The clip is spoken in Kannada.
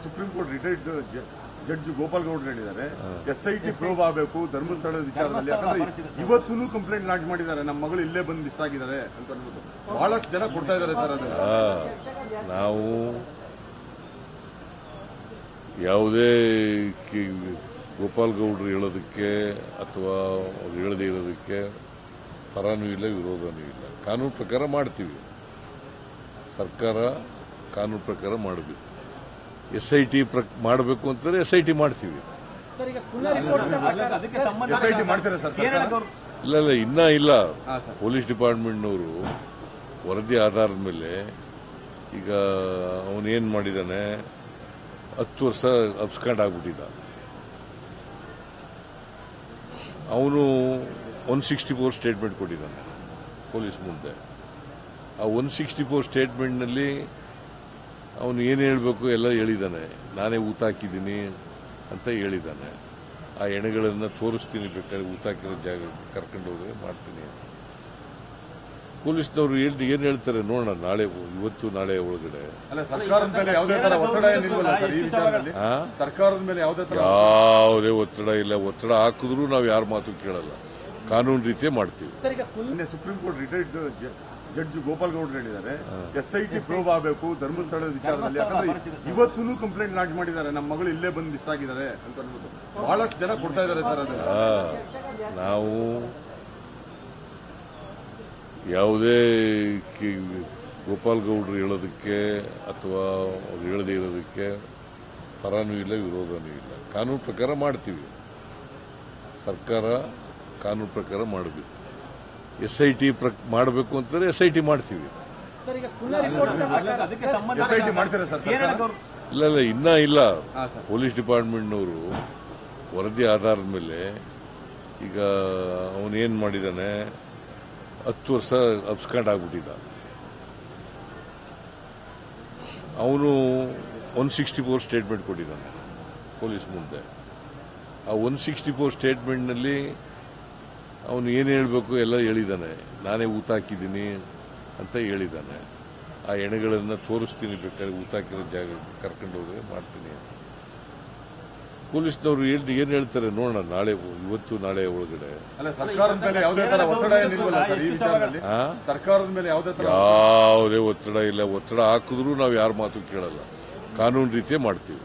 Supreme court retired judge Gopal ಗೌಡ್ರು ಹೇಳಿದ್ದಾರೆ SIT ಪ್ರೋಬ್ ಆಗಬೇಕು ಧರ್ಮಸ್ಥಳದ ವಿಚಾರದಲ್ಲಿ. ಯಾಕಂದ್ರೆ ಇವತ್ತೂ ಕಂಪ್ಲೇಂಟ್ ಲಾಂಚ್ ಮಾಡಿದ್ದಾರೆ, ನಮ್ಮ ಮಗಳು ಇಲ್ಲೇ ಬಂದು ಮಿಸ್ ಆಗಿದ್ದಾರೆ ಅಂತ ಅನ್ಬೋದು. ಬಹಳಷ್ಟು ಜನ ಕೊಡ್ತಾ ಇದ್ದಾರೆ ಸರ್. ಅದು ನಾವು ಯಾವುದೇ ಗೋಪಾಲ್ ಗೌಡ್ರು ಹೇಳೋದಕ್ಕೆ ಅಥವಾ ಅವ್ರು ಹೇಳದೇ ಇರೋದಕ್ಕೆ ಪರನೂ ಇಲ್ಲ ವಿರೋಧನೂ ಇಲ್ಲ. ಕಾನೂನು ಪ್ರಕಾರ ಮಾಡ್ತೀವಿ, ಸರ್ಕಾರ ಕಾನೂನು ಪ್ರಕಾರ ಮಾಡಬೇಕು. SIT ಮಾಡಬೇಕು ಅಂತಂದ್ರೆ SIT ಮಾಡ್ತೀವಿ. SIT ಮಾಡ್ತಾರೆ ಸರ್. ಇಲ್ಲ ಇನ್ನೂ ಇಲ್ಲ. ಪೊಲೀಸ್ ಡಿಪಾರ್ಟ್ಮೆಂಟ್ನವರು ವರದಿ ಆಧಾರದ ಮೇಲೆ ಈಗ ಅವನೇನು ಮಾಡಿದ್ದಾನೆ, 10 ವರ್ಷ ಅಬ್ಸ್ಕಾಂಡ್ ಆಗ್ಬಿಟ್ಟಿದ್ದ. ಅವನು 164 ಸ್ಟೇಟ್ಮೆಂಟ್ ಕೊಟ್ಟಿದ್ದಾನೆ ಪೊಲೀಸ್ ಮುಂದೆ. ಆ 164 ಸ್ಟೇಟ್ಮೆಂಟ್ನಲ್ಲಿ ಅವನು ಏನು ಹೇಳಬೇಕು ಎಲ್ಲ ಹೇಳಿದ್ದಾನೆ. ನಾನೇ ಊತ ಹಾಕಿದ್ದೀನಿ ಅಂತ ಹೇಳಿದ್ದಾನೆ. ಆ ಎಣೆಗಳನ್ನು ತೋರಿಸ್ತೀನಿ, ಬೇಕಾದ್ರೆ ಊತ ಹಾಕಿರೋ ಜಾಗ ಕರ್ಕೊಂಡು ಹೋದ್ರೆ ಮಾಡ್ತೀನಿ ಅಂತ. ಪೊಲೀಸ್ನವರು ಏನು ಹೇಳ್ತಾರೆ ನೋಡೋಣ, ನಾಳೆ ಇವತ್ತು ನಾಳೆ ಒಳಗಡೆ. ಸರ್ಕಾರದ ಮೇಲೆ ಯಾವುದೇ ತರ ಒತ್ತಡ ಏನಿಲ್ವಲ್ಲ ಸರ್ ಈ ವಿಚಾರದಲ್ಲಿ? ಸರ್ಕಾರದ ಮೇಲೆ ಯಾವುದೇ ಒತ್ತಡ ಇಲ್ಲ. ಒತ್ತಡ ಹಾಕಿದ್ರು ನಾವು ಯಾರ ಮಾತು ಕೇಳಲ್ಲ, ಕಾನೂನು ರೀತಿಯೇ ಮಾಡ್ತೀವಿ. Supreme court retired judge Gopal ಗೌಡ್ರು ಹೇಳಿದ್ದಾರೆ SIT ಪ್ರೋಬ್ ಆಗಬೇಕು ಧರ್ಮಸ್ಥಳದ ವಿಚಾರದಲ್ಲಿ. ಯಾಕಂದ್ರೆ ಇವತ್ತೂ ಕಂಪ್ಲೇಂಟ್ ಲಾಂಚ್ ಮಾಡಿದ್ದಾರೆ, ನಮ್ಮ ಮಗಳು ಇಲ್ಲೇ ಬಂದು ಮಿಸ್ ಆಗಿದ್ದಾರೆ ಅಂತ ಅನ್ಬೋದು. ಬಹಳಷ್ಟು ಜನ ಕೊಡ್ತಾ ಇದ್ದಾರೆ ಸರ್. ಅದು ನಾವು ಯಾವುದೇ ಗೋಪಾಲ್ ಗೌಡ್ರು ಹೇಳೋದಕ್ಕೆ ಅಥವಾ ಅವ್ರು ಹೇಳದೇ ಇರೋದಕ್ಕೆ ಪರನೂ ಇಲ್ಲ ವಿರೋಧನೂ ಇಲ್ಲ. ಕಾನೂನು ಪ್ರಕಾರ ಮಾಡ್ತೀವಿ, ಸರ್ಕಾರ ಕಾನೂನು ಪ್ರಕಾರ ಮಾಡಬೇಕು. SIT ಮಾಡಬೇಕು ಅಂತಂದ್ರೆ SIT ಮಾಡ್ತೀವಿ. SIT ಮಾಡ್ತಾರೆ ಸರ್. ಇಲ್ಲ ಇನ್ನೂ ಇಲ್ಲ. ಪೊಲೀಸ್ ಡಿಪಾರ್ಟ್ಮೆಂಟ್ನವರು ವರದಿ ಆಧಾರದ ಮೇಲೆ ಈಗ ಅವನೇನು ಮಾಡಿದ್ದಾನೆ, 10 ವರ್ಷ ಅಬ್ಸ್ಕಾಂಡ್ ಆಗ್ಬಿಟ್ಟಿದ್ದ. ಅವನು 164 ಸ್ಟೇಟ್ಮೆಂಟ್ ಕೊಟ್ಟಿದ್ದಾನೆ ಪೊಲೀಸ್ ಮುಂದೆ. ಆ 164 ಸ್ಟೇಟ್ಮೆಂಟ್ನಲ್ಲಿ ಅವನು ಏನು ಹೇಳಬೇಕು ಎಲ್ಲ ಹೇಳಿದ್ದಾನೆ. ನಾನೇ ಊತ ಹಾಕಿದ್ದೀನಿ ಅಂತ ಹೇಳಿದ್ದಾನೆ. ಆ ಎಣೆಗಳನ್ನು ತೋರಿಸ್ತೀನಿ, ಬೇಕಾದ್ರೆ ಊತ ಹಾಕಿರೋ ಜಾಗ ಕರ್ಕೊಂಡು ಹೋದ್ರೆ ಮಾಡ್ತೀನಿ ಅಂತ. ಪೊಲೀಸ್ನವರು ಏನು ಹೇಳ್ತಾರೆ ನೋಡೋಣ, ನಾಳೆ ಇವತ್ತು ನಾಳೆ ಒಳಗಡೆ. ಸರ್ಕಾರದ ಮೇಲೆ ಯಾವುದೇ ತರ ಒತ್ತಡ ಏನಿಲ್ವಲ್ಲ ಸರ್ ಈ ವಿಚಾರದಲ್ಲಿ? ಸರ್ಕಾರದ ಮೇಲೆ ಯಾವುದೇ ಒತ್ತಡ ಇಲ್ಲ. ಒತ್ತಡ ಹಾಕಿದ್ರು ನಾವು ಯಾರ ಮಾತು ಕೇಳಲ್ಲ, ಕಾನೂನು ರೀತಿಯೇ ಮಾಡ್ತೀವಿ.